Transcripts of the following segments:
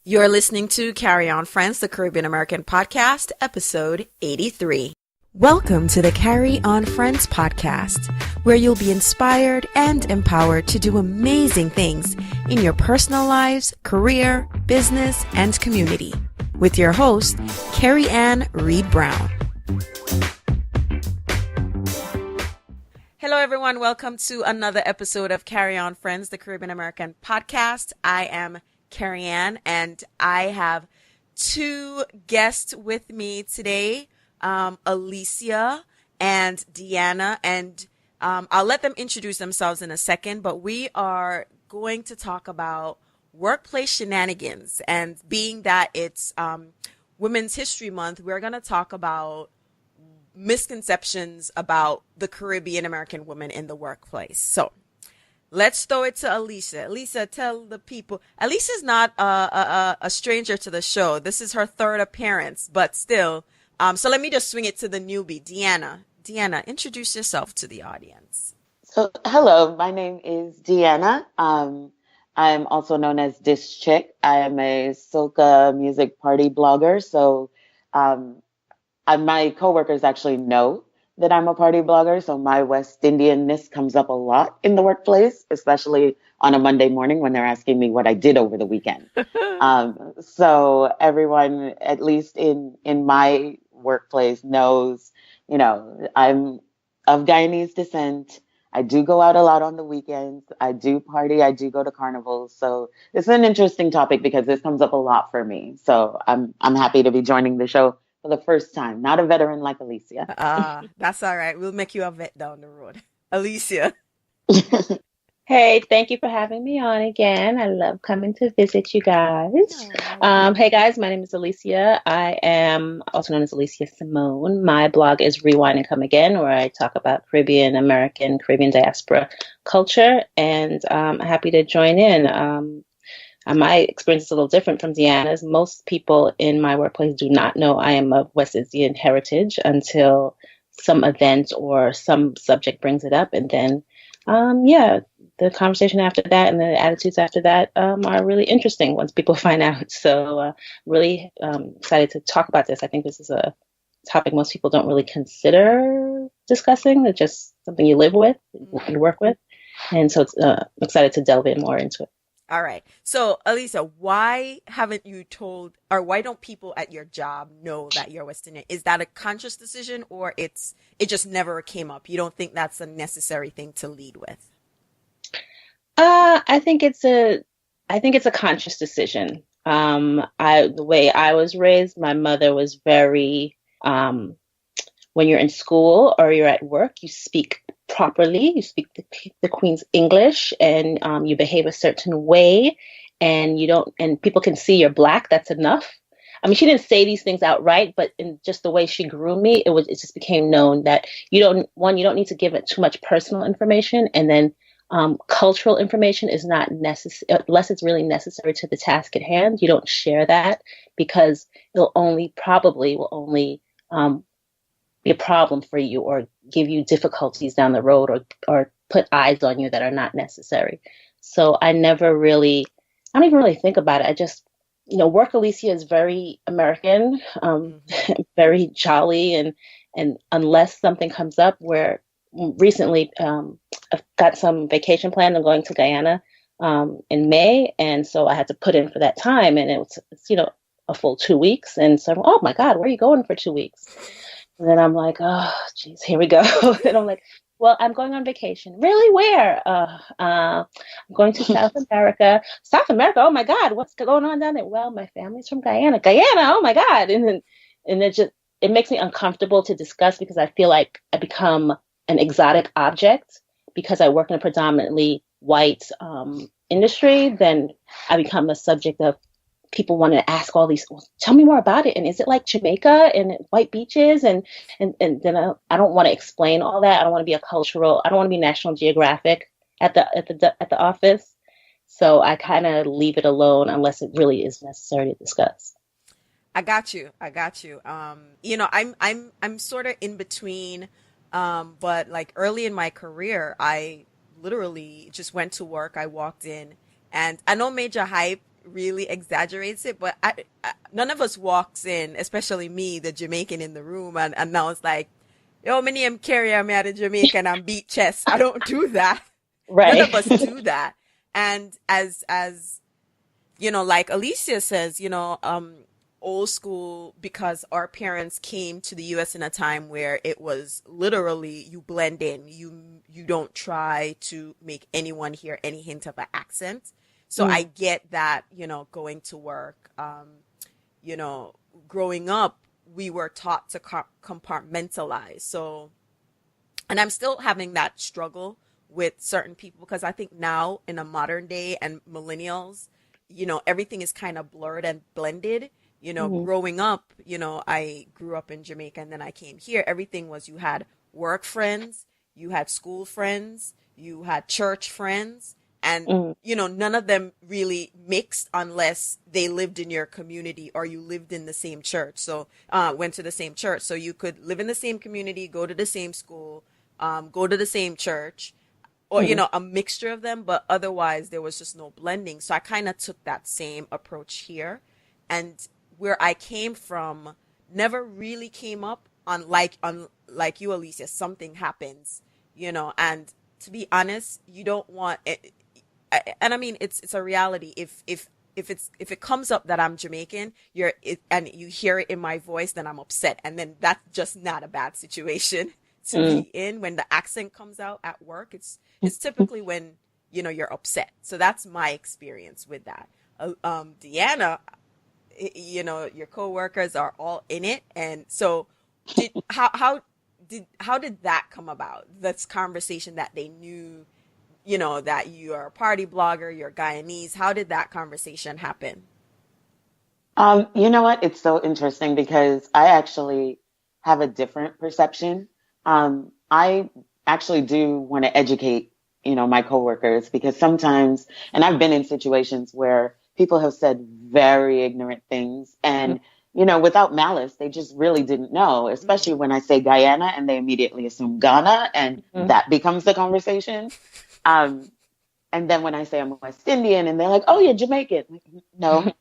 You're listening to Carry On Friends, the Caribbean American podcast, episode 83. Welcome to the Carry On Friends podcast, where you'll be inspired and empowered to do amazing things in your personal lives, career, business, and community. With your host, Carrie Ann Reed Brown. Hello, everyone. Welcome to another episode of Carry On Friends, the Caribbean American podcast. I am Carrie Ann, and I have two guests with me today, Alicia and Deanna, and I'll let them introduce themselves in a second, but we are going to talk about workplace shenanigans, and being that it's Women's History Month, we're going to talk about misconceptions about the Caribbean American women in the workplace. So let's throw it to Alicia. Alicia, tell the people. Alicia's not a stranger to the show. This is her third appearance, but still. So let me just swing it to the newbie, Deanna. Deanna, introduce yourself to the audience. So, hello, my name is Deanna. I'm also known as Dish Chick. I am a soca music party blogger. So my coworkers actually know that I'm a party blogger. So my West Indianness comes up a lot in the workplace, especially on a Monday morning when they're asking me what I did over the weekend. So everyone, at least in my workplace, knows, I'm of Guyanese descent. I do go out a lot on the weekends. I do party. I do go to carnivals. So it's an interesting topic because this comes up a lot for me. So I'm happy to be joining the show for the first time. Not a veteran like Alicia. That's all right. We'll make you a vet down the road. Alicia. Hey, thank you for having me on again. I love coming to visit you guys. Hey guys, my name is Alicia. I am also known as Alicia Simone. My blog is Rewind and Come Again, where I talk about Caribbean American, Caribbean diaspora culture, and I'm happy to join in. My experience is a little different from Deanna's. Most people in my workplace do not know I am of West Indian heritage until some event or some subject brings it up, and then the conversation after that and the attitudes after that are really interesting once people find out. So really excited to talk about this. I think this is a topic most people don't really consider discussing. It's just something you live with, you work with. And so I'm excited to delve in more into it. All right. So, Alicia, why haven't you told, or why don't people at your job know that you're West Indian? Is that a conscious decision, or it just never came up? You don't think that's a necessary thing to lead with? I think it's a conscious decision. The way I was raised, my mother was very, when you're in school or you're at work, you speak properly, you speak the Queen's English, and you behave a certain way, and and people can see you're Black. That's enough. I mean, she didn't say these things outright, but in just the way she grew me, it just became known that you don't need to give it too much personal information, and then cultural information is not necessary unless it's really necessary to the task at hand. You don't share that because it will only be a problem for you or give you difficulties down the road or put eyes on you that are not necessary. So I don't even really think about it. I just, work Alicia is very American, very jolly. And unless something comes up where recently I've got some vacation planned. I'm going to Guyana in May. And so I had to put in for that time. And it's a full 2 weeks. And so, oh my God, where are you going for 2 weeks? And then I'm like, oh, geez, here we go. And I'm like, well, I'm going on vacation. Really? Where? I'm going to South America. South America? Oh my God, what's going on down there? Well, my family's from Guyana. Guyana? Oh my God. And it makes me uncomfortable to discuss because I feel like I become an exotic object because I work in a predominantly white industry. Then I become a subject of people want to ask all these, well, tell me more about it. And is it like Jamaica and white beaches? And then I don't want to explain all that. I don't want to be I don't want to be National Geographic at the office. So I kind of leave it alone unless it really is necessary to discuss. I got you. I'm sort of in between. But like early in my career, I literally just went to work. I walked in and I know Major Hype really exaggerates it, but none of us walks in, especially me, the Jamaican in the room, and now it's like, yo, my name Carrie, I'm at a Jamaican, I'm beat chest. I don't do that. None Right. of us do that. And as you know, like Alicia says, old school, because our parents came to the US in a time where it was literally you blend in. You don't try to make anyone hear any hint of an accent. So I get that, going to work, growing up, we were taught to compartmentalize. So, and I'm still having that struggle with certain people because I think now in a modern day and millennials, everything is kind of blurred and blended. Growing up, I grew up in Jamaica and then I came here. Everything was, you had work friends, you had school friends, you had church friends, and, none of them really mixed unless they lived in your community or you lived in the same church. So, went to the same church. So you could live in the same community, go to the same school, go to the same church, or, a mixture of them. But otherwise, there was just no blending. So I kind of took that same approach here. And where I came from never really came up on like you, Alicia, something happens, and to be honest, you don't want it. And I mean, it's a reality. If it comes up that I'm Jamaican, and you hear it in my voice, then I'm upset. And then that's just not a bad situation to be in. When the accent comes out at work, it's typically when, you're upset. So that's my experience with that. Deanna, your coworkers are all in it. And so how did that come about? This conversation that they knew, that you're a party blogger, you're Guyanese. How did that conversation happen? You know what? It's so interesting because I actually have a different perception. I actually do want to educate, my coworkers because sometimes, and I've been in situations where people have said very ignorant things and, without malice, they just really didn't know, especially when I say Guyana and they immediately assume Ghana and that becomes the conversation. And then when I say I'm West Indian and they're like, oh, you're Jamaican. Like, no,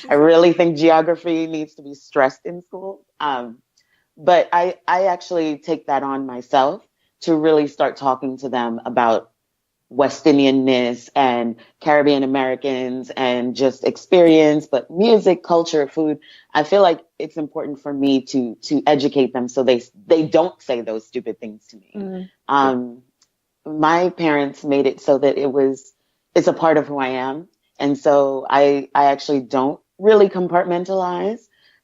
I really think geography needs to be stressed in school. But I actually take that on myself to really start talking to them about West Indianness and Caribbean Americans and just experience, but music, culture, food. I feel like it's important for me to educate them so they don't say those stupid things to me. My parents made it so that it's a part of who I am. And so I actually don't really compartmentalize.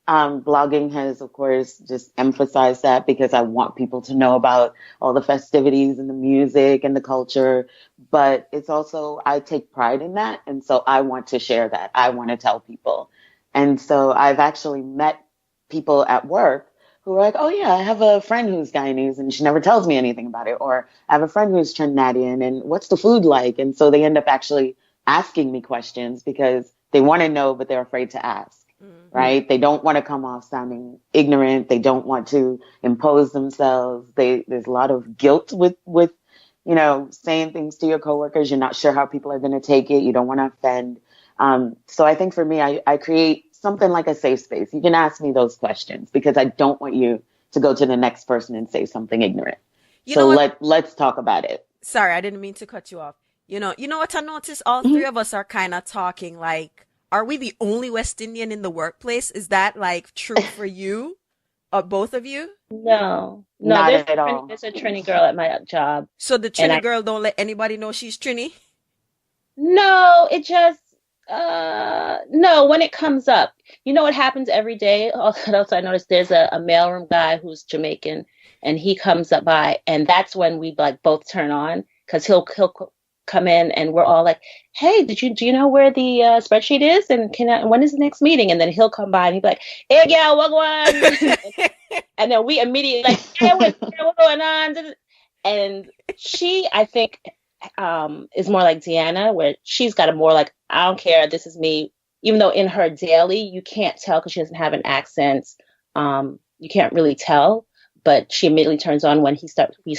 Blogging has, of course, just emphasized that because I want people to know about all the festivities and the music and the culture. But it's also, I take pride in that. And so I want to share that. I want to tell people. And so I've actually met people at work who are like, oh, yeah, I have a friend who's Guyanese and she never tells me anything about it. Or I have a friend who's Trinidadian and what's the food like? And so they end up actually asking me questions because they want to know, but they're afraid to ask. Right? They don't want to come off sounding ignorant. They don't want to impose themselves. There's a lot of guilt with saying things to your coworkers. You're not sure how people are going to take it. You don't want to offend. So I think for me, I create something like a safe space. You can ask me those questions because I don't want you to go to the next person and say something ignorant. Let's talk about it. Sorry, I didn't mean to cut you off. You know what I noticed? All three of us are kind of talking like, are we the only West Indian in the workplace? Is that like true for you, both of you? No, Not there's at all. There's a Trini girl at my job. So the Trini girl don't let anybody know she's Trini? No, it just, no, when it comes up, what happens every day? Also, I noticed there's a mailroom guy who's Jamaican and he comes up by and that's when we like both turn on because he'll come in and we're all like, hey, do you know where the spreadsheet is? And when is the next meeting? And then he'll come by and he'll be like, hey, gal, what going on? And then we immediately like, hey, what's going on? And she, I think, is more like Deanna, where she's got a more like, I don't care, this is me. Even though in her daily, you can't tell because she doesn't have an accent. You can't really tell. But she immediately turns on when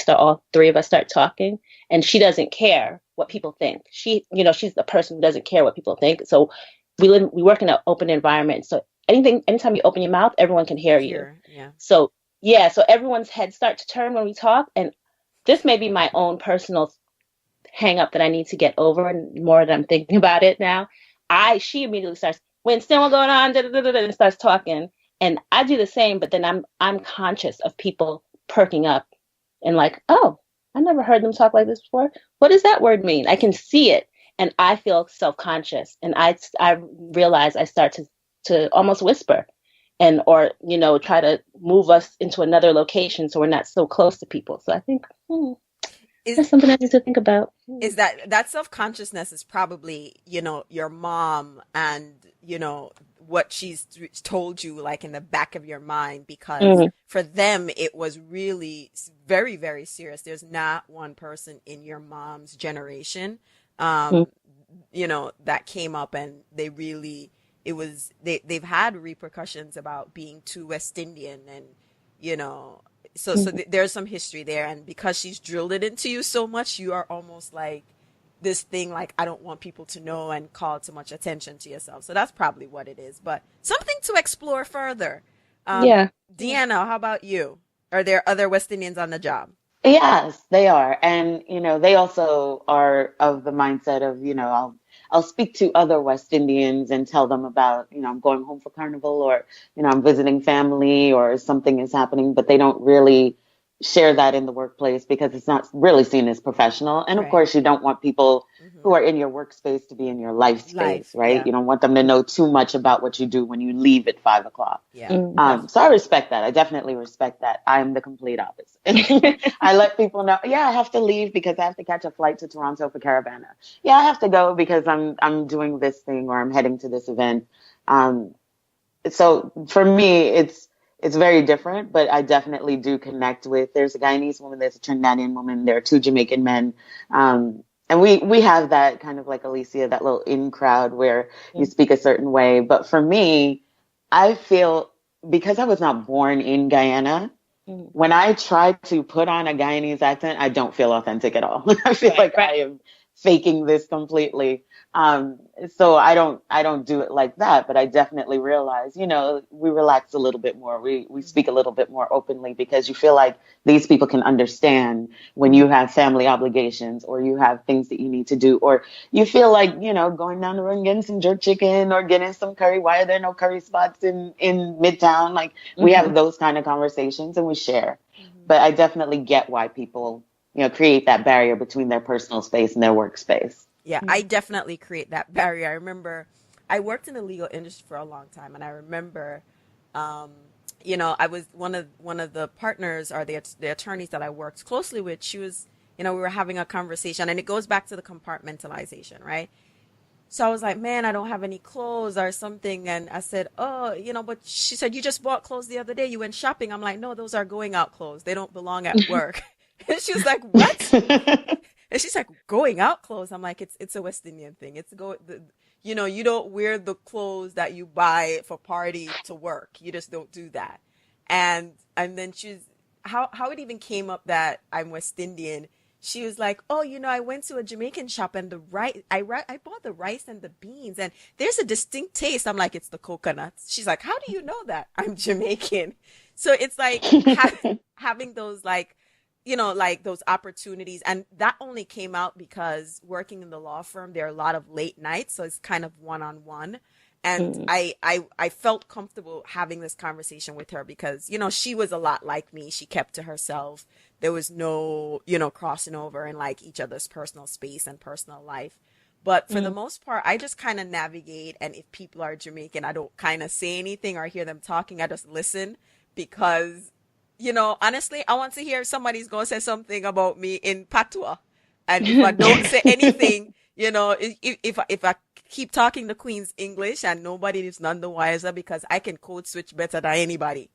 all three of us start talking, and she doesn't care what people think. She's the person who doesn't care what people think. So we work in an open environment. So anytime you open your mouth, everyone can hear you. Here, yeah. So yeah, so everyone's heads start to turn when we talk. And this may be my own personal hang up that I need to get over, and more that I'm thinking about it now. She immediately starts, Winston, what's going on? Da, da, da, da, and starts talking. And I do the same, but then I'm conscious of people perking up and like, oh, I never heard them talk like this before. What does that word mean? I can see it, and I feel self-conscious, and I realize I start to almost whisper, and or try to move us into another location so we're not so close to people. So I think that's something I need to think about. Is that self-consciousness is probably, your mom and, what she's told you, like in the back of your mind, because for them, it was really very, very serious. There's not one person in your mom's generation, that came up and they've had repercussions about being too West Indian and, so there's some history there. And because she's drilled it into you so much, you are almost like this thing, like, I don't want people to know, and call too much attention to yourself. So that's probably what it is, but something to explore further. Yeah. Deanna, how about you? Are there other West Indians on the job? Yes, they are. And, they also are of the mindset of, I'll speak to other West Indians and tell them about, I'm going home for carnival, or, I'm visiting family, or something is happening, but they don't really share that in the workplace because it's not really seen as professional. And of course, you don't want people who are in your workspace to be in your life space, right? Yeah. You don't want them to know too much about what you do when you leave at 5 o'clock. Yeah. So I respect that. I definitely respect that. I'm the complete opposite. I let people know, I have to leave because I have to catch a flight to Toronto for Caravana. I have to go because I'm doing this thing, or I'm heading to this event. So for me, it's very different, but I definitely do connect with, there's a Guyanese woman, there's a Trinidadian woman, there are two Jamaican men. And we have that kind of like Alicia, that little in crowd where you speak a certain way. But for me, I feel, because I was not born in Guyana, when I try to put on a Guyanese accent, I don't feel authentic at all. I feel I am faking this completely. So I don't do it like that, but I definitely realize, we relax a little bit more. We speak a little bit more openly because you feel like these people can understand when you have family obligations, or you have things that you need to do, or you feel like, going down the road and getting some jerk chicken or getting some curry. Why are there no curry spots in Midtown? Like, we have those kind of conversations and we share. But I definitely get why people, create that barrier between their personal space and their workspace. Yeah, I definitely create that barrier. I remember I worked in the legal industry for a long time, and I remember, I was one of the partners, or the attorneys that I worked closely with. She was, we were having a conversation, and it goes back to the compartmentalization, right? So I was like, man, I don't have any clothes or something. And I said, oh, but she said, you just bought clothes the other day. You went shopping. I'm like, no, those are going out clothes. They don't belong at work. And she was like, what? And she's like, going out clothes. I'm like, it's a West Indian thing. You don't wear the clothes that you buy for party to work. You just don't do that. And then how it even came up that I'm West Indian. She was like, oh, I went to a Jamaican shop, and I bought the rice and the beans, and there's a distinct taste. I'm like, it's the coconuts. She's like, how do you know that? I'm Jamaican. So it's like having those like those opportunities. And that only came out because working in the law firm, there are a lot of late nights. So it's kind of one-on-one. And I felt comfortable having this conversation with her because, she was a lot like me. She kept to herself. There was no, crossing over in like each other's personal space and personal life. But for the most part, I just kind of navigate. And if people are Jamaican, I don't kind of say anything or hear them talking. I just listen because, honestly, I want to hear if somebody's going to say something about me in patois. And if I don't say anything, if I keep talking the Queen's English, and nobody is none the wiser because I can code switch better than anybody.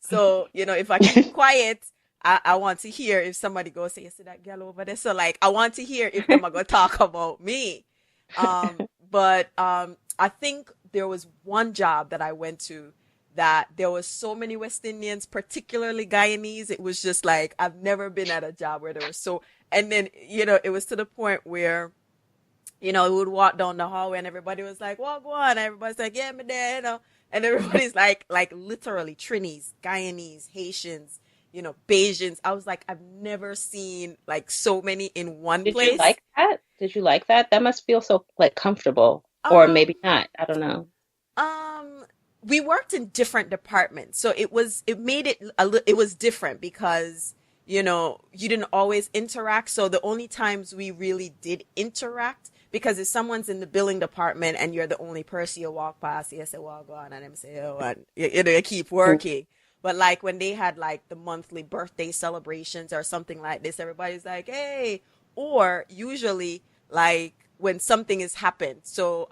So, if I keep quiet, I want to hear if somebody goes say, you see that girl over there? So like, I want to hear if them are going to talk about me. But I think there was one job that I went to that there was so many West Indians, particularly Guyanese. It was just like, I've never been at a job where there was so, and then, it was to the point where we would walk down the hallway and everybody was like, walk on. Everybody's like, yeah, me there, And everybody's like literally Trinis, Guyanese, Haitians, Bajans. I was like, I've never seen like so many in one Did you place. like that? Did you like that? That must feel so like comfortable, or maybe Um, not. I don't know. um, we worked in different departments, so it made it it was different because you didn't always interact. So the only times we really did interact, because if someone's in the billing department and you're the only person you walk past, you say, well, go on, and them say, oh, and you keep working. But like when they had like the monthly birthday celebrations or something like this, everybody's like, hey, or usually like when something has happened. So,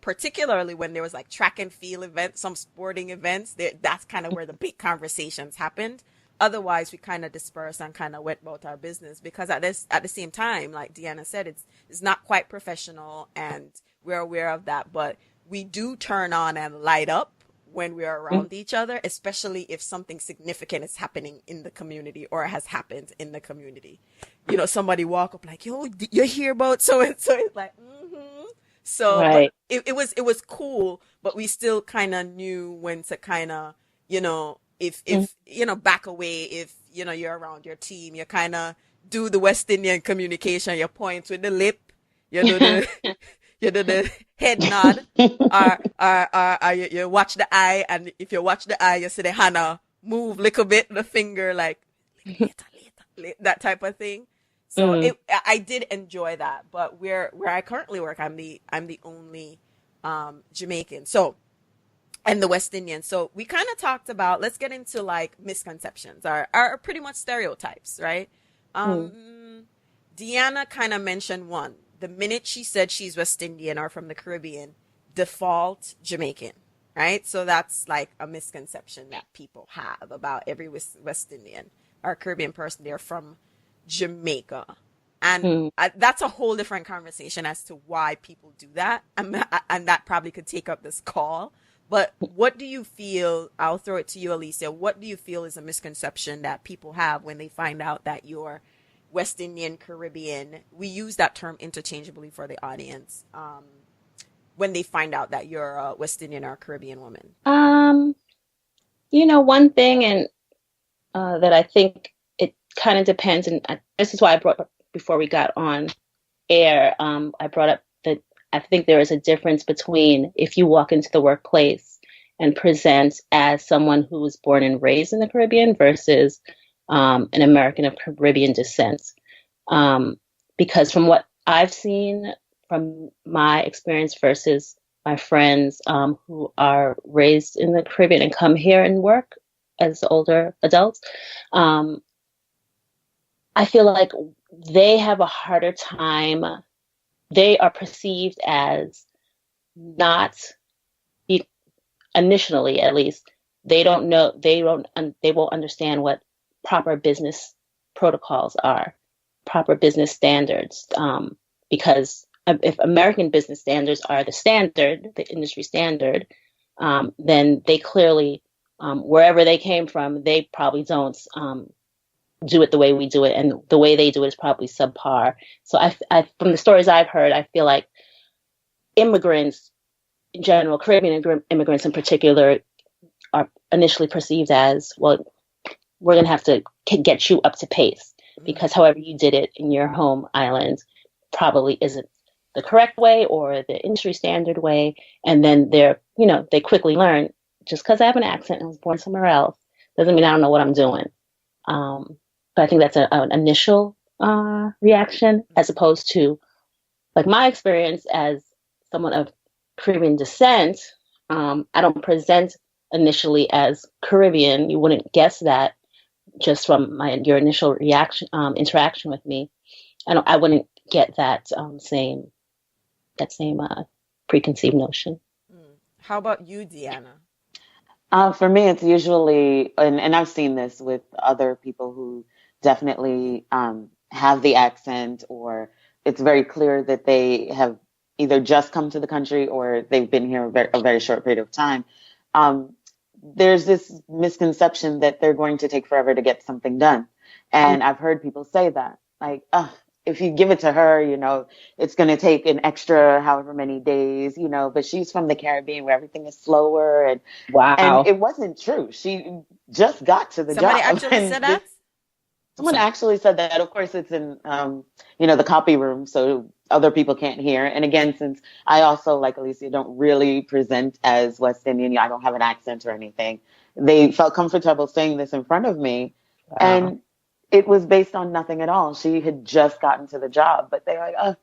particularly when there was like track and field events, some sporting events, that's kind of where the big conversations happened. Otherwise, we kind of dispersed and kind of went about our business, because at the same time, like Deanna said, it's not quite professional, and we're aware of that. But we do turn on and light up when we're Mhm. around each other, especially if something significant is happening in the community or has happened in the community. Somebody walk up like, yo, you hear about so and so? It's like, mm-hmm. So, but Right. it was cool, but we still kind of knew when to kind of, Mhm. if back away. If you're around your team, you kind of do the West Indian communication. You point with the lip, you do the you do the head nod, or you watch the eye, and if you watch the eye, you see the hand move little bit, the finger like later, that type of thing. So Mm. I did enjoy that, but where I currently work, I'm the only Jamaican. So, and the West Indian. So we kind of talked about, let's get into like misconceptions, are pretty much stereotypes, right? Mm. Deanna kind of mentioned one. The minute she said she's West Indian or from the Caribbean, default Jamaican, right? So that's like a misconception that people have about every West Indian or Caribbean person. They're from Jamaica. And Mm. that's a whole different conversation as to why people do that. And that probably could take up this call. But what do you feel? I'll throw it to you, Alicia. What do you feel is a misconception that people have when they find out that you're West Indian, Caribbean? We use that term interchangeably for the audience. When they find out that you're a West Indian or Caribbean woman. Um, one thing, and that I think it kind of depends, and this is why I brought up before we got on air. I brought up that I think there is a difference between if you walk into the workplace and present as someone who was born and raised in the Caribbean versus an American of Caribbean descent. Um, because from what I've seen from my experience versus my friends who are raised in the Caribbean and come here and work as older adults, um, I feel like they have a harder time. They are perceived as not, initially at least, they don't know, they won't understand what proper business protocols are, proper business standards, because if American business standards are the standard, the industry standard, then they clearly, wherever they came from, they probably don't do it the way we do it, and the way they do it is probably subpar. So from the stories I've heard, I feel like immigrants in general, Caribbean immigrants in particular, are initially perceived as, well, we're going to have to get you up to pace, because however you did it in your home island probably isn't the correct way or the industry standard way. And then they quickly learn, just because I have an accent and was born somewhere else doesn't mean I don't know what I'm doing. But I think that's an initial reaction, as opposed to like my experience as someone of Caribbean descent. I don't present initially as Caribbean. You wouldn't guess that just from your initial reaction, interaction with me. I wouldn't get that same preconceived notion. How about you, Deanna? For me, it's usually, and I've seen this with other people who definitely have the accent, or it's very clear that they have either just come to the country or they've been here a very short period of time. Um, there's this misconception that they're going to take forever to get something done. And I've heard people say that, like, oh, if you give it to her, it's going to take an extra however many days, but she's from the Caribbean where everything is slower, and Wow. it wasn't true. She just got to the Somebody job actually said and that? I'm someone sorry. actually said that. Of course, it's in, the copy room, so other people can't hear. And again, since I also, like Alicia, don't really present as West Indian, I don't have an accent or anything. They felt comfortable saying this in front of me, Wow. and it was based on nothing at all. She had just gotten to the job, but they're like, oh,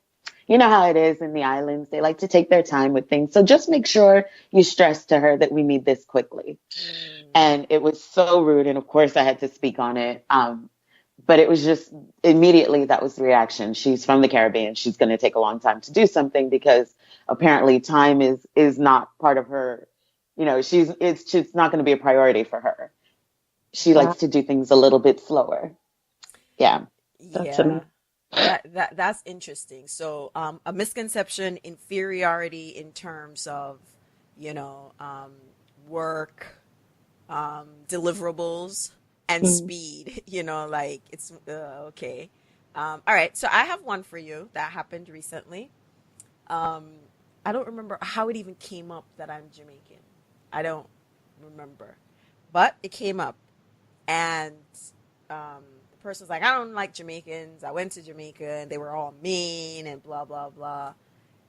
you know how it is in the islands. They like to take their time with things. So just make sure you stress to her that we need this quickly. Mm. And it was so rude. And of course, I had to speak on it. But it was just immediately that was the reaction. She's from the Caribbean. She's going to take a long time to do something because apparently time is not part of her. It's just not going to be a priority for her. She Wow. likes to do things a little bit slower. Yeah. That's Yeah. amazing. That's interesting. So, a misconception, inferiority in terms of, you know, work, deliverables, and Mm. speed. Like it's okay. All right. So I have one for you that happened recently. Um, I don't remember how it even came up that I'm Jamaican. I don't remember, but it came up, and the person's like, I don't like Jamaicans. I went to Jamaica and they were all mean and blah blah blah.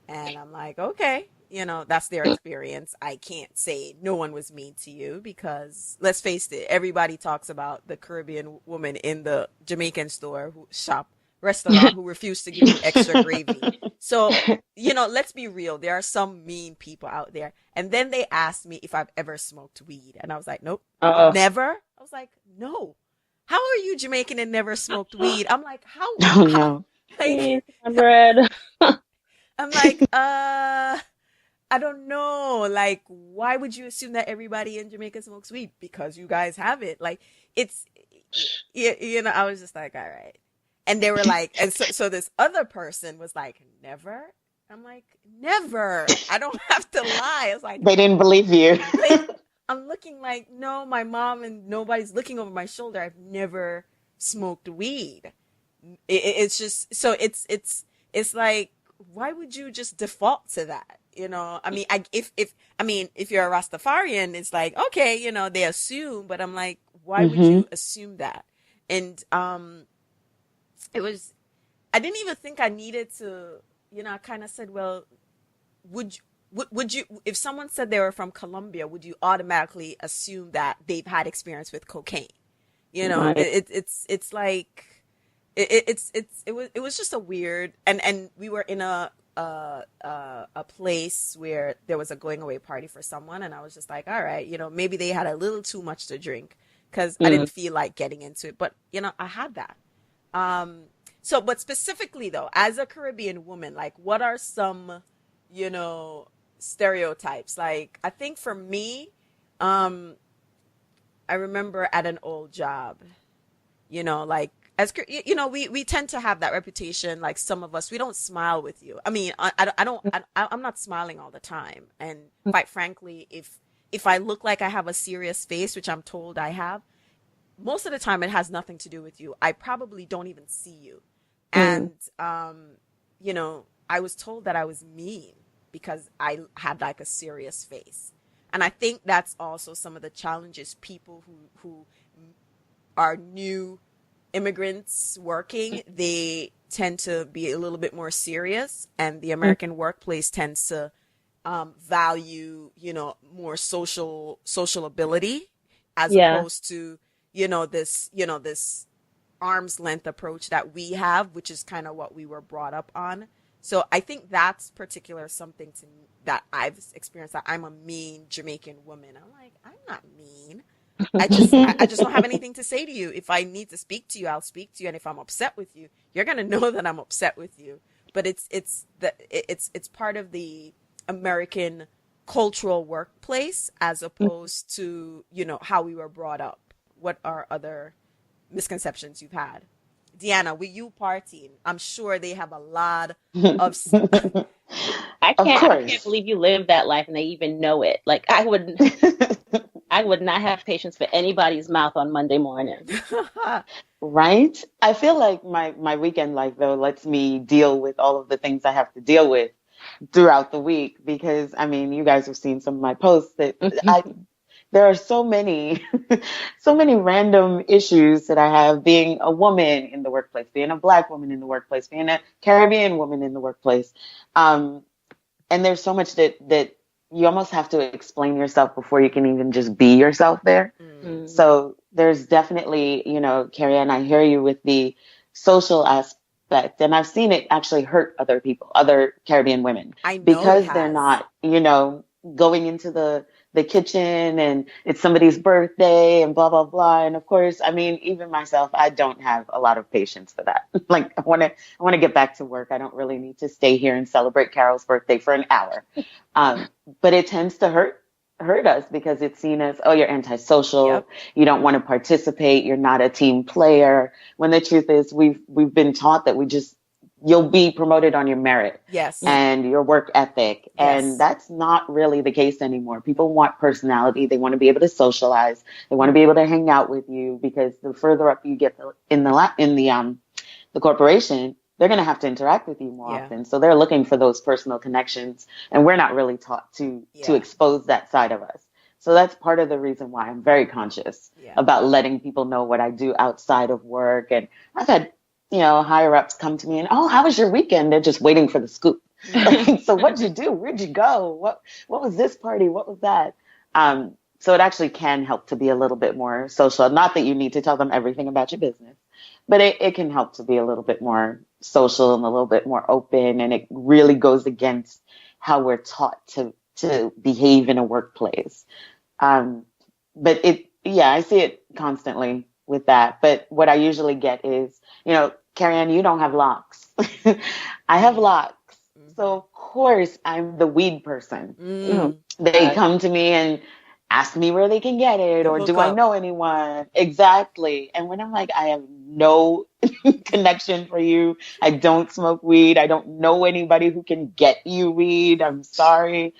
And I'm like, okay, that's their experience. I can't say no one was mean to you because let's face it, everybody talks about the Caribbean woman in the Jamaican store who shop restaurant who refused to give you extra gravy. So, let's be real. There are some mean people out there. And then they asked me if I've ever smoked weed. And I was like, nope, Uh, never. I was like, no. How are you Jamaican and never smoked weed? I'm like, Oh, how no. like, Please, my bread. I'm like, I don't know. Like, why would you assume that everybody in Jamaica smokes weed? Because you guys have it. Like, it's, I was just like, all right. And they were like, and so this other person was like, never. I'm like, never. I don't have to lie. I was like, They didn't believe you. they, I'm looking like, no, my mom and nobody's looking over my shoulder. I've never smoked weed. It's just, so it's like, why would you just default to that? I mean, if you're a Rastafarian, it's like, okay, they assume, but I'm like, why would Hmm. you assume that? And, it was, I didn't even think I needed to, I kind of said, well, would you, would you, if someone said they were from Colombia, would you automatically assume that they've had experience with cocaine? Right. It's like, it was just a weird, and we were in a place where there was a going away party for someone, and I was just like, all right, maybe they had a little too much to drink because I Mm. didn't feel like getting into it, but I had that. So, but specifically though, as a Caribbean woman, like what are some, you know, stereotypes? Like, I think for me, um, I remember at an old job, like as we tend to have that reputation. Like some of us, we don't smile with you. I mean, I don't, I'm not smiling all the time. And quite frankly, if I look like I have a serious face, which I'm told I have, most of the time it has nothing to do with you. I probably don't even see you. Mm. And I was told that I was mean because I had like a serious face. And I think that's also some of the challenges people who are new immigrants working, they tend to be a little bit more serious, and the Mm. American workplace tends to value, more social ability as Yeah. opposed to, this arm's length approach that we have, which is kind of what we were brought up on. So I think that's particular something to me that I've experienced, that I'm a mean Jamaican woman. I'm like, I'm not mean. I just don't have anything to say to you. If I need to speak to you, I'll speak to you. And if I'm upset with you, you're gonna know that I'm upset with you. But it's part of the American cultural workplace as opposed to, how we were brought up. What are other misconceptions you've had? Deanna, with you partying, I'm sure they have a lot of I Of can't course. believe you live that life and they even know it. Like I would I would not have patience for anybody's mouth on Monday morning. Right? I feel like my weekend life though lets me deal with all of the things I have to deal with throughout the week because I mean, you guys have seen some of my posts that I there are so many so many random issues that I have being a woman in the workplace, being a Black woman in the workplace, being a Caribbean woman in the workplace. Um, and there's so much that you almost have to explain yourself before you can even just be yourself there. Mm. So there's definitely, Carrie Ann, I hear you with the social aspect, and I've seen it actually hurt other people, other Caribbean women, I know it because they're has. not, going into the kitchen and it's somebody's birthday and blah blah blah. And of course, I mean, even myself, I don't have a lot of patience for that. Like I want to get back to work. I don't really need to stay here and celebrate Carol's birthday for an hour. But it tends to hurt us because it's seen as, oh, you're antisocial, Yep. you don't want to participate, you're not a team player, when the truth is we've been taught that you'll be promoted on your merit Yes. and your work ethic. Yes. And that's not really the case anymore. People want personality. They want to be able to socialize. They want to be able to hang out with you, because the further up you get in the corporation, they're going to have to interact with you more Yeah. often. So they're looking for those personal connections, and we're not really taught to Yeah. expose that side of us. So that's part of the reason why I'm very conscious Yeah. about letting people know what I do outside of work. And I've had, higher ups come to me and, oh, how was your weekend? They're just waiting for the scoop. Like, so what'd you do? Where'd you go? What was this party? What was that? So it actually can help to be a little bit more social. Not that you need to tell them everything about your business, but it can help to be a little bit more social and a little bit more open. And it really goes against how we're taught to behave in a workplace. But I see it constantly with that. But what I usually get is, Carrie Ann, you don't have locks. I have locks. So of course I'm the weed person. They come to me and ask me where they can get it, or do I know anyone? Exactly. And when I'm like, I have no connection for you, I don't smoke weed, I don't know anybody who can get you weed, I'm sorry.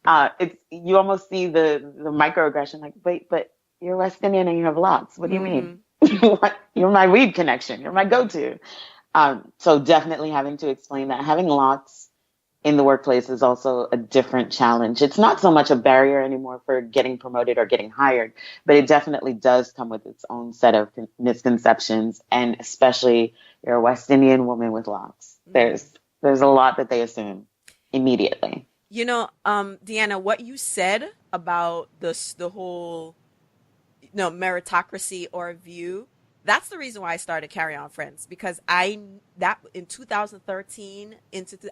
You almost see the microaggression, like, wait, but you're West Indian and you have locks. What do you mean? You're my weed connection. You're my go-to. So definitely having to explain that. Having locks in the workplace is also a different challenge. It's not so much a barrier anymore for getting promoted or getting hired, but it definitely does come with its own set of misconceptions. And especially you're a West Indian woman with locks. There's a lot that they assume immediately. Deanna, what you said about the whole, meritocracy or view, that's the reason why I started Carry On Friends, because in 2013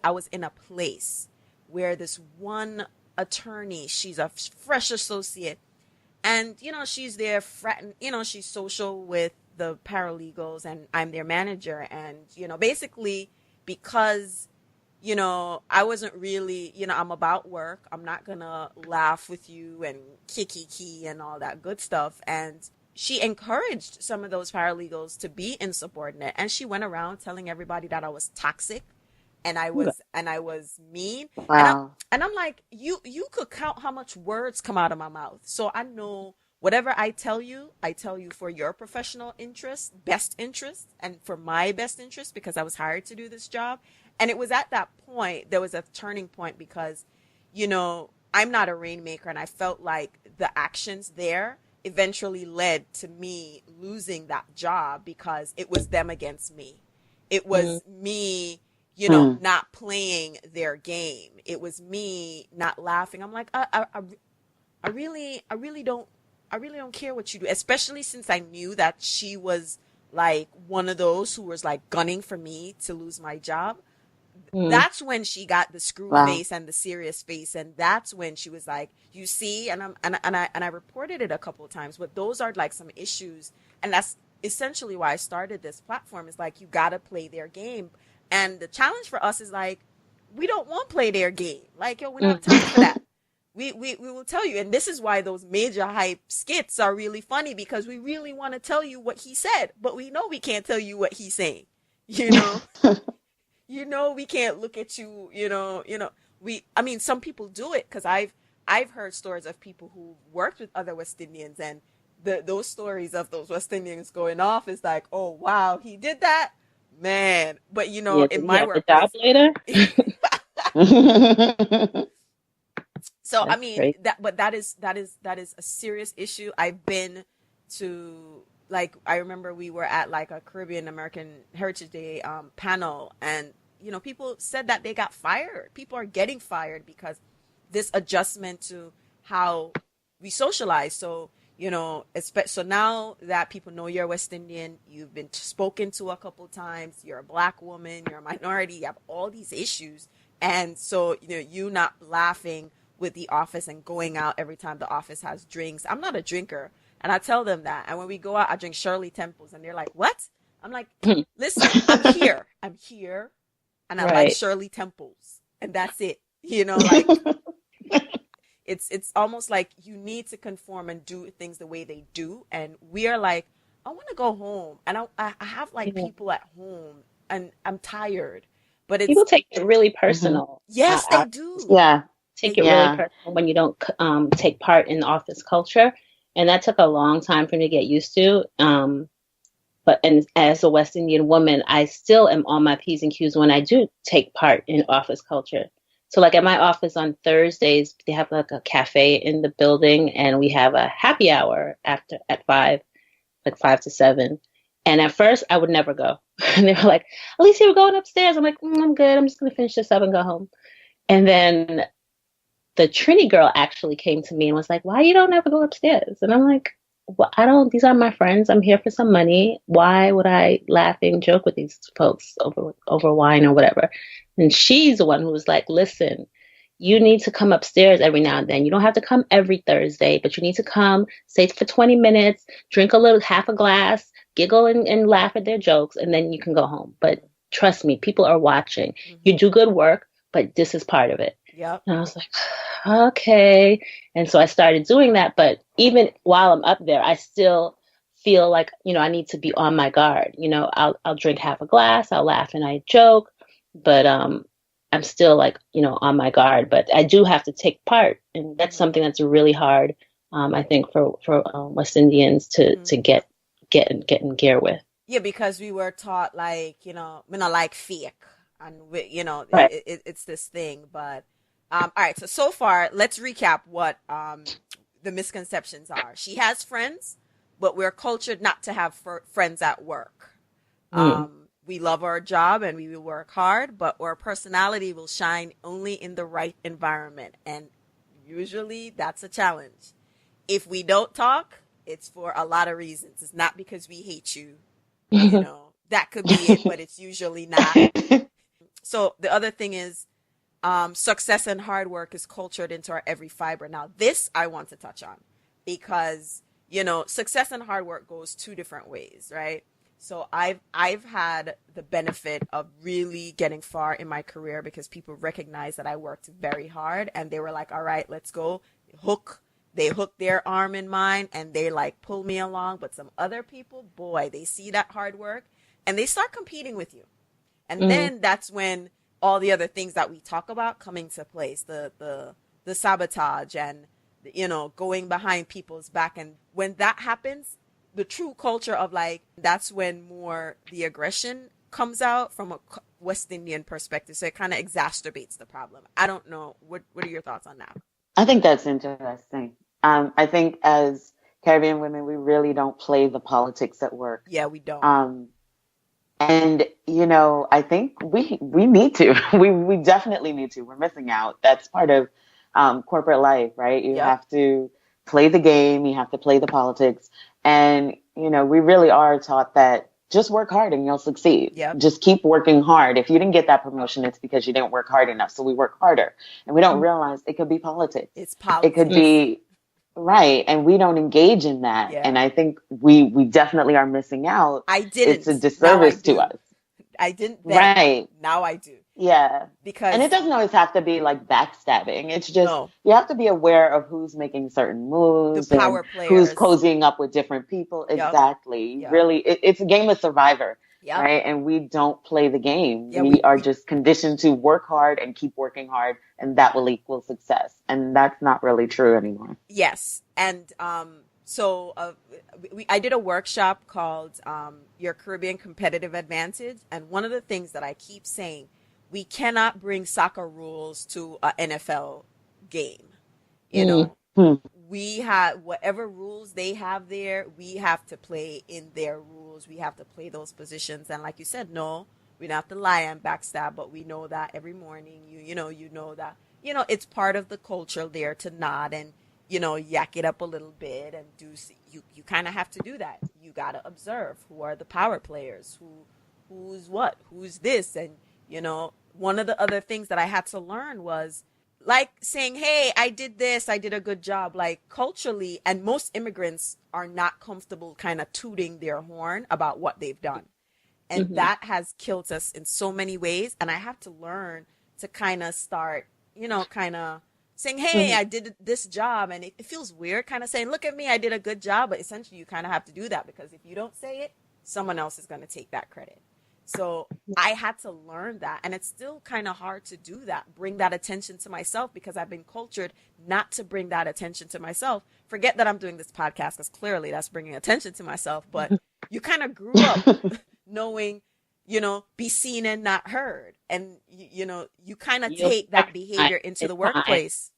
I was in a place where this one attorney, she's a fresh associate, and she's there fratting, she's social with the paralegals, and I'm their manager, and basically because I wasn't really, I'm about work. I'm not gonna laugh with you and kiki and all that good stuff. And she encouraged some of those paralegals to be insubordinate, and she went around telling everybody that I was toxic and I was mean. Wow. And I'm like, you could count how much words come out of my mouth. So I know whatever I tell you for your professional interest, best interest, and for my best interest, because I was hired to do this job. And it was at that point, there was a turning point, because, I'm not a rainmaker, and I felt like the actions there eventually led to me losing that job, because it was them against me. It was me, not playing their game. It was me not laughing. I'm like, I really don't care what you do, especially since I knew that she was like one of those who was like gunning for me to lose my job. That's when she got the screw face and the serious face, and that's when she was like, you see, and I reported it a couple of times, but those are like some issues, and that's essentially why I started this platform. Is like, you gotta play their game, and the challenge for us is like, we don't want to play their game. Like, yo, we're not time for that. We will tell you, and this is why those major hype skits are really funny, because we really want to tell you what he said, but we know we can't tell you what he's saying, we can't look at you, I mean, some people do it, because I've heard stories of people who worked with other West Indians, and those stories of those West Indians going off is like, oh wow, he did that, man. But Yeah, in did he my have the job workplace, later? so I That's mean crazy. that is a serious issue. I've been to, like, I remember we were at like a Caribbean American Heritage Day panel, and people said that they got fired. People are getting fired because this adjustment to how we socialize. So so now that people know you're West Indian, you've been spoken to a couple times, you're a black woman, you're a minority, you have all these issues, and so you not laughing with the office and going out every time the office has drinks. I'm not a drinker, and I tell them that. And when we go out, I drink Shirley Temples, and they're like, "What?" I'm like, "Listen, I'm here, and I like Right. Shirley Temples, and that's it." Like it's almost like you need to conform and do things the way they do, and we are like, I want to go home, and I have like Yeah. people at home, and I'm tired, but it's People take it really Mhm. personal. yes, I they do. Yeah. take They it really Yeah. personal when you don't take part in office culture, and that took a long time for me to get used to. But and as a West Indian woman, I still am on my P's and Q's when I do take part in office culture. So like at my office on Thursdays, they have like a cafe in the building, and we have a happy hour after at 5, like 5 to 7. And at first I would never go. And they were like, Alicia, we're going upstairs. I'm like, I'm good. I'm just gonna finish this up and go home. And then the Trini girl actually came to me and was like, "Why you don't ever go upstairs?" And I'm like, "Well, I don't. These are my friends. I'm here for some money. Why would I laugh and joke with these folks over wine or whatever?" And she's the one who was like, "Listen, you need to come upstairs every now and then. You don't have to come every Thursday, but you need to come, stay for 20 minutes, drink a little, half a glass, giggle and laugh at their jokes, and then you can go home. But trust me, people are watching. You do good work, but this is part of it." Yep. And I was like, okay. And so I started doing that. But even while I'm up there, I still feel like, I need to be on my guard. I'll drink half a glass, I'll laugh and I joke, but I'm still like, on my guard. But I do have to take part. And that's something that's really hard, I think, for West Indians to get in gear with. Yeah, because we were taught like, we not like fake, and Right. it's this thing. But all right, so far, let's recap what the misconceptions are. She has friends, but we're cultured not to have friends at work. Mm. We love our job and we will work hard, but our personality will shine only in the right environment, and usually that's a challenge. If we don't talk, it's for a lot of reasons. It's not because we hate you, that could be it, but it's usually not. So the other thing is, success and hard work is cultured into our every fiber. Now, this I want to touch on because, success and hard work goes two different ways, right? So I've had the benefit of really getting far in my career because people recognize that I worked very hard, and they were like, all right, let's go. They hook their arm in mine and they like pull me along. But some other people, boy, they see that hard work and they start competing with you. And then that's when all the other things that we talk about come into place, the sabotage and going behind people's back. And when that happens, the true culture of like, that's when more the aggression comes out from a West Indian perspective. So it kind of exacerbates the problem. I don't know. What are your thoughts on that? I think that's interesting. I think as Caribbean women, we really don't play the politics at work. Yeah, we don't. And I think we need to. We definitely need to. We're missing out. That's part of corporate life, right? You have to play the game. You have to play the politics. And we really are taught that just work hard and you'll succeed. Yep. Just keep working hard. If you didn't get that promotion, it's because you didn't work hard enough. So we work harder, and we don't realize it could be politics. It's politics. It could be. Right. And we don't engage in that. Yeah. And I think we definitely are missing out. I didn't. It's a disservice to us. I didn't then. Right. Now I do. Yeah. Because And it doesn't always have to be like backstabbing. It's just you have to be aware of who's making certain moves, the power and players, who's cozying up with different people. Yep. Exactly. Yep. Really, it's a game of Survivor. Yep. right? And we don't play the game. Yeah, We are just conditioned to work hard and keep working hard, and that will equal success. And that's not really true anymore. yes. And so I did a workshop called Your Caribbean Competitive Advantage. And one of the things that I keep saying, we cannot bring soccer rules to an NFL game. You know, we have whatever rules they have there, we have to play in their rules. We have to play those positions. And like you said, no, we don't have to lie and backstab, but we know that every morning, you know that, it's part of the culture there to nod and, yak it up a little bit and you kind of have to do that. You got to observe who are the power players, who's this. And, one of the other things that I had to learn was, like saying, hey, I did this, I did a good job, like culturally, and most immigrants are not comfortable kind of tooting their horn about what they've done. And that has killed us in so many ways. And I have to learn to kind of start, kind of saying, hey, I did this job. And it feels weird kind of saying, look at me, I did a good job. But essentially, you kind of have to do that because if you don't say it, someone else is going to take that credit. So I had to learn that. And it's still kind of hard to do that, bring that attention to myself because I've been cultured not to bring that attention to myself. Forget that I'm doing this podcast because clearly that's bringing attention to myself. But you kind of grew up knowing, be seen and not heard. And, you kind of take that behavior into the workplace.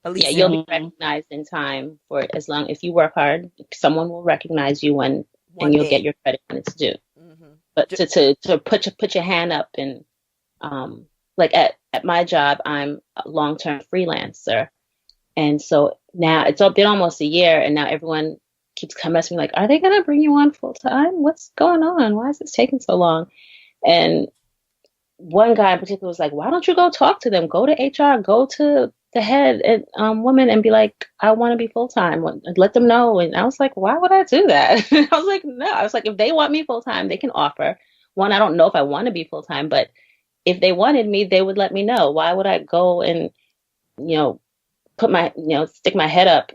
Yeah, you'll be recognized in time for as long if you work hard, someone will recognize you and you'll get your credit when it's due. But to put your hand up and like at my job, I'm a long-term freelancer. And so now it's been almost a year and now everyone keeps coming to me like, are they going to bring you on full time? What's going on? Why is this taking so long? And one guy in particular was like, why don't you go talk to them? Go to HR, go to the head and woman and be like, I want to be full time. Let them know. And I was like, why would I do that? I was like, no. I was like, if they want me full time, they can offer. One, I don't know if I want to be full time, but if they wanted me, they would let me know. Why would I go and put my stick my head up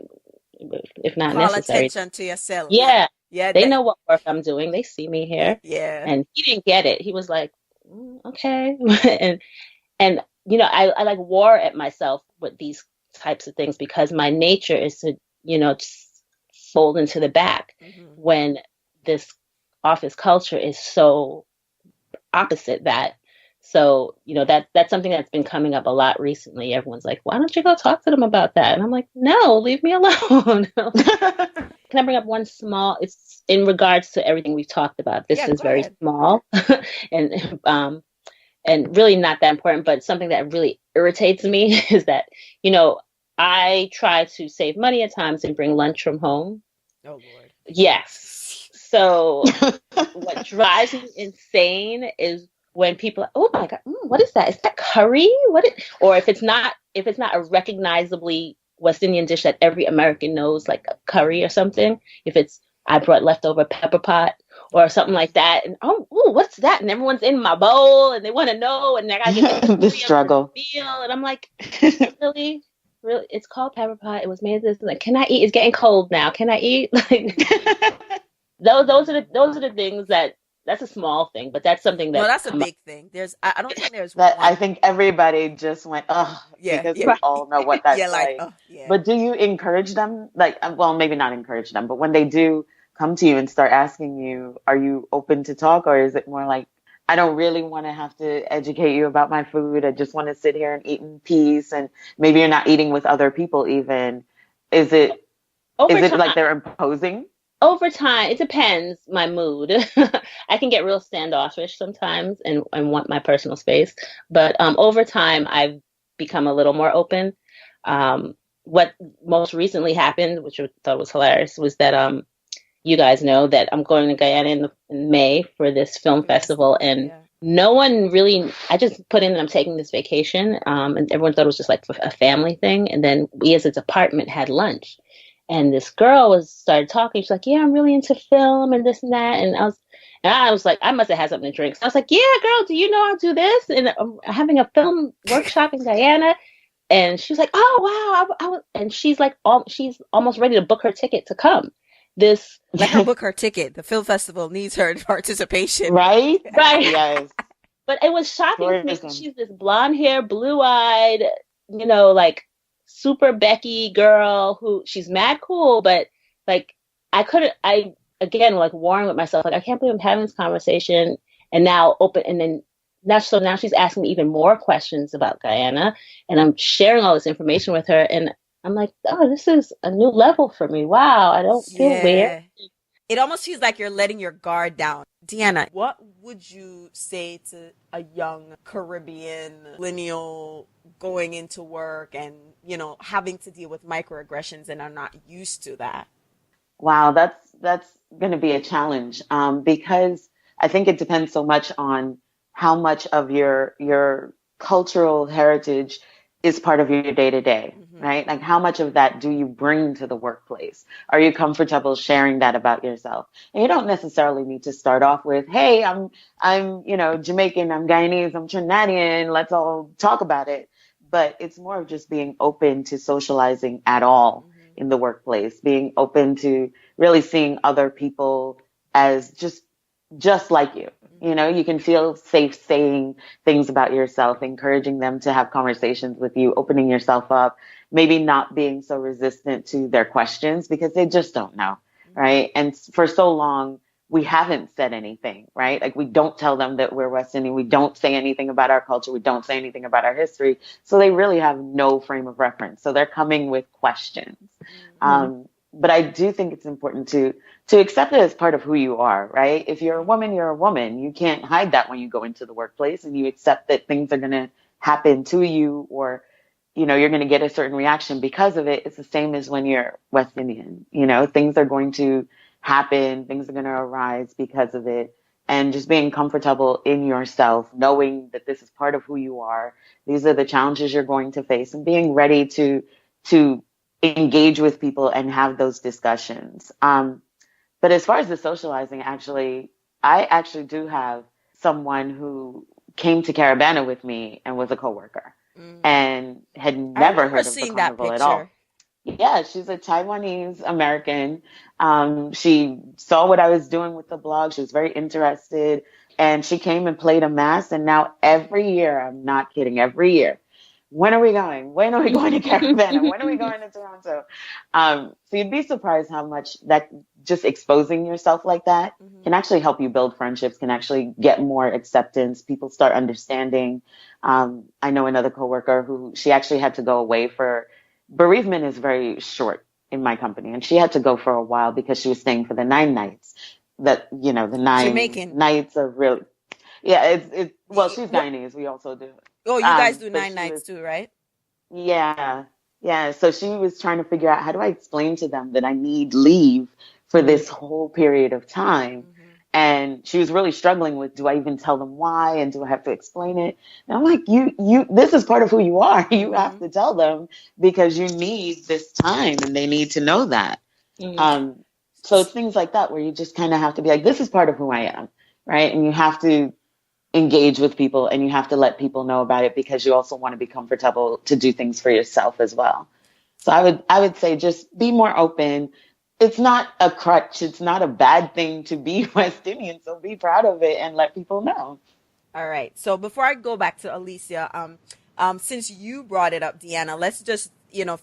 if not call necessary? Attention to yourself. Yeah. They know what work I'm doing. They see me here. Yeah. And he didn't get it. He was like, okay. and I like war at myself with these types of things because my nature is to, just fold into the back when this office culture is so opposite that. So, that's something that's been coming up a lot recently. Everyone's like, why don't you go talk to them about that? And I'm like, no, leave me alone. Can I bring up one small, it's in regards to everything we've talked about. This is very small and really not that important, but something that really irritates me is that, I try to save money at times and bring lunch from home. Oh, Lord. Yes. So what drives me insane is when people are, oh my God, what is that? Is that curry? Or if it's not a recognizably West Indian dish that every American knows, like a curry or something, if it's, I brought leftover pepper pot or something like that. And what's that? And everyone's in my bowl and they want to know. And I got to get the struggle. Meal. And I'm like, really? It's called pepper pot. It was made of this. Like, can I eat? It's getting cold now. Can I eat? Like, those are the things that's a small thing, but that's something that. No, that's a big thing. I don't think there's that one. I think everybody just went, because we all know what that's like. But do you encourage them? Like, well, maybe not encourage them, but when they do come to you and start asking you, are you open to talk? Or is it more like, I don't really want to have to educate you about my food. I just want to sit here and eat in peace. And maybe you're not eating with other people even. Is it like they're imposing? Over time, it depends my mood. I can get real standoffish sometimes and want my personal space. But over time, I've become a little more open. What most recently happened, which I thought was hilarious, was that you guys know that I'm going to Guyana in May for this film festival. And no one really, I just put in that I'm taking this vacation. And everyone thought it was just like a family thing. And then we as a department had lunch. And this girl started talking. She's like, yeah, I'm really into film and this and that. And I was like, I must have had something to drink. So I was like, yeah, girl, do you know I'll do this? And I'm having a film workshop in Guyana. And she was like, oh, wow. And she's like, she's almost ready to book her ticket to come. this. Let her book her ticket. The film festival needs her participation. Right? Right. Yes. But it was shocking to me. Tourism. She's this blonde hair, blue eyed, like super Becky girl who she's mad cool, but like I again like warring with myself, like I can't believe I'm having this conversation and now now she's asking me even more questions about Guyana, and I'm sharing all this information with her, and I'm like, oh, this is a new level for me. Wow, I don't feel weird. It almost feels like you're letting your guard down. Deanna, what would you say to a young Caribbean millennial going into work and, having to deal with microaggressions and are not used to that? Wow, that's going to be a challenge, because I think it depends so much on how much of your cultural heritage is part of your day to day, right? Like how much of that do you bring to the workplace? Are you comfortable sharing that about yourself? And you don't necessarily need to start off with, "Hey, I'm Jamaican, I'm Guyanese, I'm Trinidadian, let's all talk about it." But it's more of just being open to socializing at all in the workplace, being open to really seeing other people as just like you. You can feel safe saying things about yourself, encouraging them to have conversations with you, opening yourself up, maybe not being so resistant to their questions because they just don't know, right? And for so long, we haven't said anything, right? Like we don't tell them that we're West Indian. We don't say anything about our culture. We don't say anything about our history. So they really have no frame of reference. So they're coming with questions. But I do think it's important to accept it as part of who you are, right? If you're a woman, you're a woman. You can't hide that when you go into the workplace, and you accept that things are going to happen to you, or, you're going to get a certain reaction because of it. It's the same as when you're West Indian, things are going to happen. Things are going to arise because of it. And just being comfortable in yourself, knowing that this is part of who you are. These are the challenges you're going to face, and being ready to engage with people and have those discussions. But as far as the socializing, I actually do have someone who came to Caribana with me and was a coworker and had never heard of the carnival at all. Yeah, she's a Taiwanese American. She saw what I was doing with the blog. She was very interested, and she came and played a mass. And now every year, I'm not kidding, every year, when are we going? When are we going to Caribana? When are we going to Toronto? So you'd be surprised how much that just exposing yourself like that can actually help you build friendships, can actually get more acceptance. People start understanding. I know another coworker who she actually had to go away for bereavement is very short in my company. And she had to go for a while because she was staying for the 9 nights the 9 Jamaican nights of really, yeah, well, she's Guyanese. We also do. Oh, you guys do 9 nights too, right? Yeah. Yeah. So she was trying to figure out, how do I explain to them that I need leave for this whole period of time? And she was really struggling with, do I even tell them why? And do I have to explain it? And I'm like, this is part of who you are. You have to tell them because you need this time and they need to know that. So it's things like that where you just kind of have to be like, this is part of who I am. Right. And you have to engage with people, and you have to let people know about it because you also want to be comfortable to do things for yourself as well. So I would say just be more open. It's not a crutch. It's not a bad thing to be West Indian. So be proud of it and let people know. All right. So before I go back to Alicia, since you brought it up, Deanna, let's just,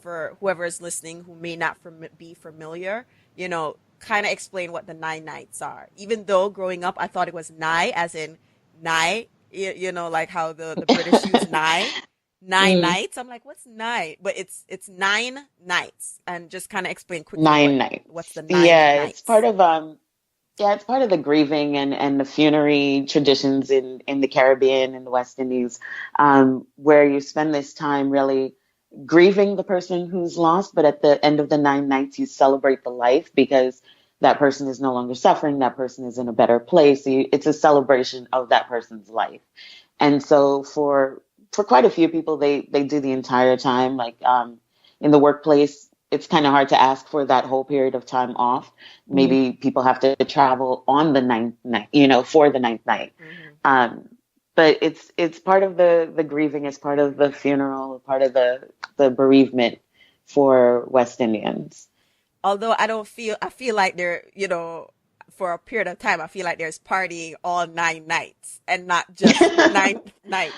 for whoever is listening who may not be familiar, kind of explain what the 9 nights are. Even though growing up, I thought it was nigh, as in night, like how the British use nine nights. I'm like, what's nine? But it's 9 nights. And just kind of explain quickly 9 nights. What's the 9 nights? It's part of it's part of the grieving and the funerary traditions in the Caribbean and the West Indies, where you spend this time really grieving the person who's lost, but at the end of the 9 nights you celebrate the life because that person is no longer suffering. That person is in a better place. It's a celebration of that person's life. And so for quite a few people, they do the entire time. Like in the workplace, it's kind of hard to ask for that whole period of time off. Maybe people have to travel on the 9th night, for the 9th night. But it's part of the grieving. It's part of the funeral, part of the bereavement for West Indians. although I feel like there, you know, for a period of time, I feel like there's partying all 9 nights and not just 9 nights.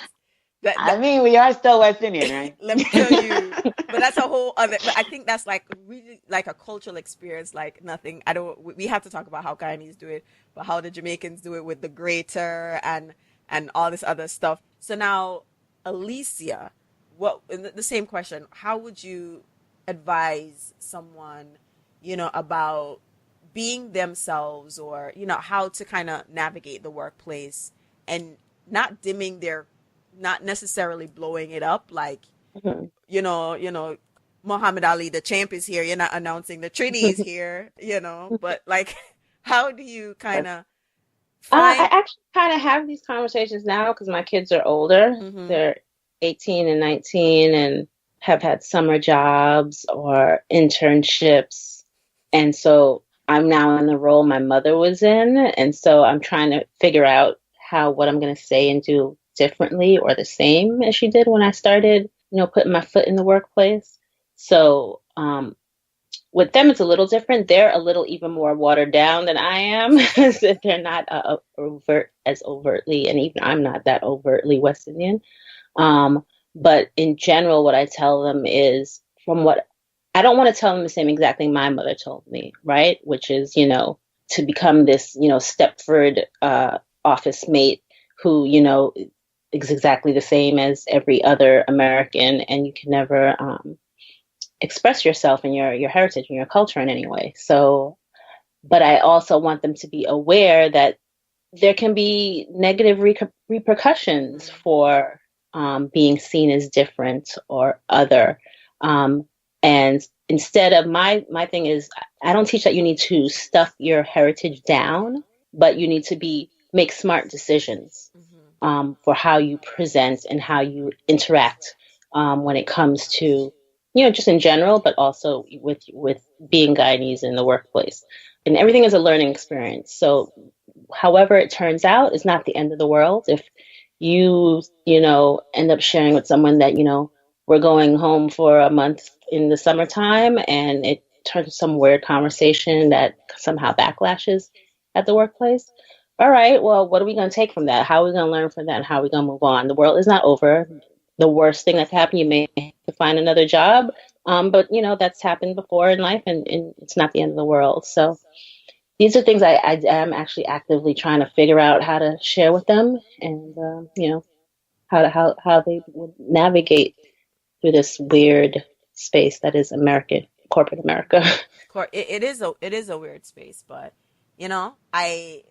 I mean, we are still West Indian, right? Let me tell you, but that's a whole other, but I think that's like really like a cultural experience, like nothing. I don't, we have to talk about how Guyanese do it, but how the Jamaicans do it with the grater and all this other stuff. So now, Alicia, what, the same question, how would you advise someone, you know, about being themselves, or, you know, how to kind of navigate the workplace and not dimming their, not necessarily blowing it up like, you know, Muhammad Ali, the champ is here. You're not announcing the treaty is here, you know, but like, how do you kind of I find? actually kind of have these conversations now because my kids are older. Mm-hmm. They're 18 and 19 and have had summer jobs or internships. And so I'm now in the role my mother was in. And so I'm trying to figure out what I'm going to say and do differently or the same as she did when I started, you know, putting my foot in the workplace. So, with them, it's a little different. They're a little even more watered down than I am. So they're not overtly, and even I'm not that overtly West Indian. But in general, what I tell them is I don't want to tell them the same exact thing my mother told me, right? Which is, you know, to become this, you know, Stepford office mate who, you know, is exactly the same as every other American, and you can never express yourself and your heritage and your culture in any way. So, but I also want them to be aware that there can be negative repercussions for being seen as different or other. And instead of my thing is, I don't teach that you need to stuff your heritage down, but you need to make smart decisions for how you present and how you interact when it comes to, you know, just in general, but also with being Guyanese in the workplace. And everything is a learning experience. So however it turns out is not the end of the world. If you know, end up sharing with someone that, you know, we're going home for a month in the summertime and it turns some weird conversation that somehow backlashes at the workplace. All right, well, what are we going to take from that? How are we going to learn from that? And how are we going to move on? The world is not over. The worst thing that can happen, you may have to find another job. But, you know, that's happened before in life and it's not the end of the world. So these are things I am actually actively trying to figure out how to share with them and, you know, how they would navigate through this weird space that is American, corporate America. It is a weird space, but you know, I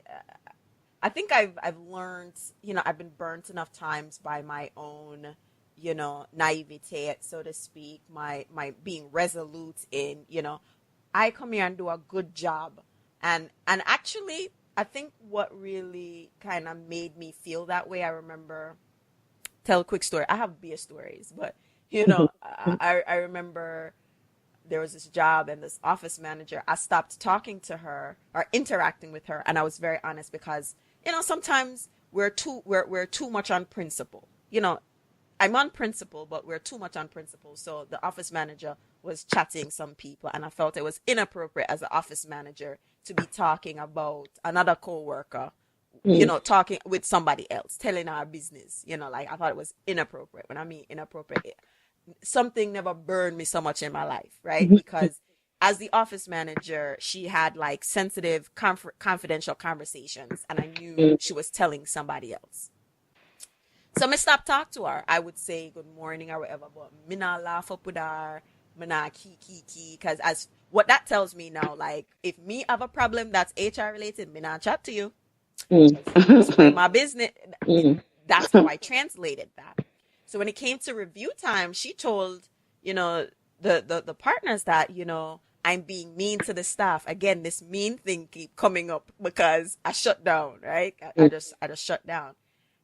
think I've learned, you know, I've been burnt enough times by my own, you know, naivete, so to speak, my being resolute in, you know, I come here and do a good job. And actually, I think what really kind of made me feel that way, I remember, tell a quick story. I have beer stories, but you know, I remember there was this job and this office manager, I stopped talking to her or interacting with her, and I was very honest because, you know, sometimes we're too much on principle. You know, I'm on principle, but we're too much on principle. So the office manager was chatting some people, and I felt it was inappropriate as an office manager to be talking about another coworker, you know, talking with somebody else, telling our business. You know, like I thought it was inappropriate. When I mean inappropriate, something never burned me so much in my life, right? Because as the office manager, she had like sensitive, confidential conversations, and I knew she was telling somebody else. So I stopped talk to her. I would say good morning or whatever, but me not laugh up with her, me not key, because as what that tells me now, like if me have a problem that's HR related, me not chat to you. It's my business. That's how I translated that. So when it came to review time, she told, you know, the partners that, you know, I'm being mean to the staff. Again, this mean thing keep coming up because I shut down, right? I just shut down.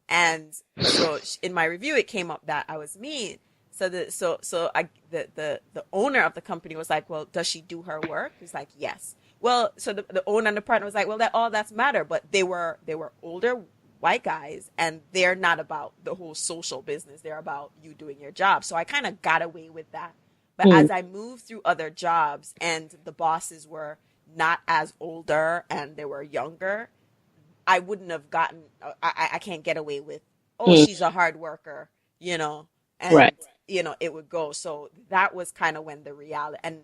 And so in my review, it came up that I was mean. So the owner of the company was like, well, does she do her work? He's like, yes. Well, so the owner and the partner was like, well, that's matter. But they were older white guys, and they're not about the whole social business. They're about you doing your job. So I kind of got away with that But as I moved through other jobs and the bosses were not as older and they were younger, I wouldn't have gotten, I can't get away with, oh, she's a hard worker, you know, and, Right. you know, it would go. So that was kind of when the reality, and,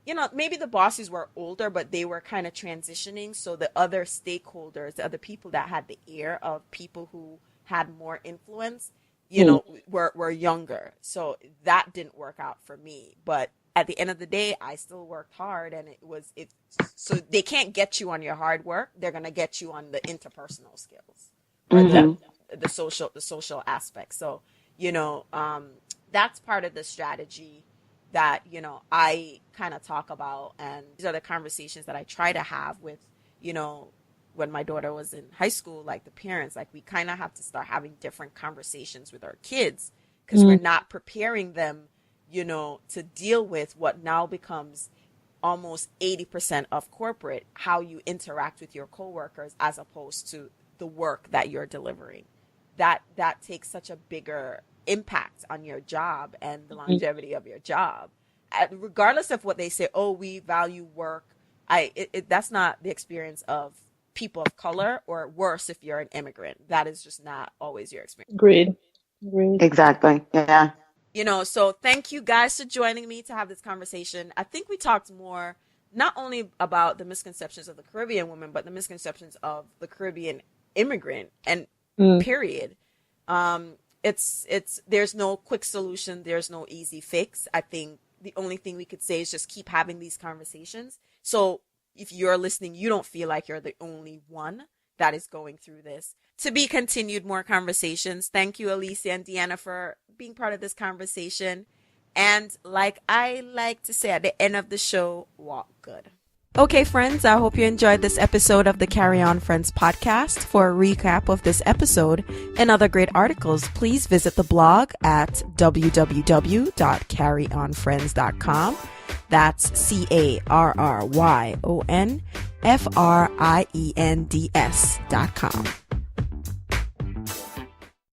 you know, maybe the bosses were older, but they were kind of transitioning. So the other stakeholders, the other people that had the ear of people who had more influence, you know, were younger. So that didn't work out for me. But at the end of the day, I still worked hard, and so they can't get you on your hard work. They're going to get you on the interpersonal skills or the social aspect. So, you know, that's part of the strategy that, you know, I kind of talk about. And these are the conversations that I try to have with, you know, when my daughter was in high school, like the parents, like we kind of have to start having different conversations with our kids because we're not preparing them, you know, to deal with what now becomes almost 80% of corporate, how you interact with your coworkers as opposed to the work that you're delivering. That takes such a bigger impact on your job and the longevity of your job. Regardless of what they say, oh, we value work. That's not the experience of people of color, or worse if you're an immigrant. That is just not always your experience. Agreed. Exactly. Yeah. You know, so thank you guys for joining me to have this conversation. I think we talked more not only about the misconceptions of the Caribbean woman, but the misconceptions of the Caribbean immigrant, and period. There's no quick solution. There's no easy fix. I think the only thing we could say is just keep having these conversations. So if you're listening, you don't feel like you're the only one that is going through this. To be continued, more conversations. Thank you, Alicia and Deanna, for being part of this conversation. And like I like to say at the end of the show, walk good. Okay, friends, I hope you enjoyed this episode of the Carry On Friends podcast. For a recap of this episode and other great articles, please visit the blog at www.carryonfriends.com. That's CarryonFriends.com.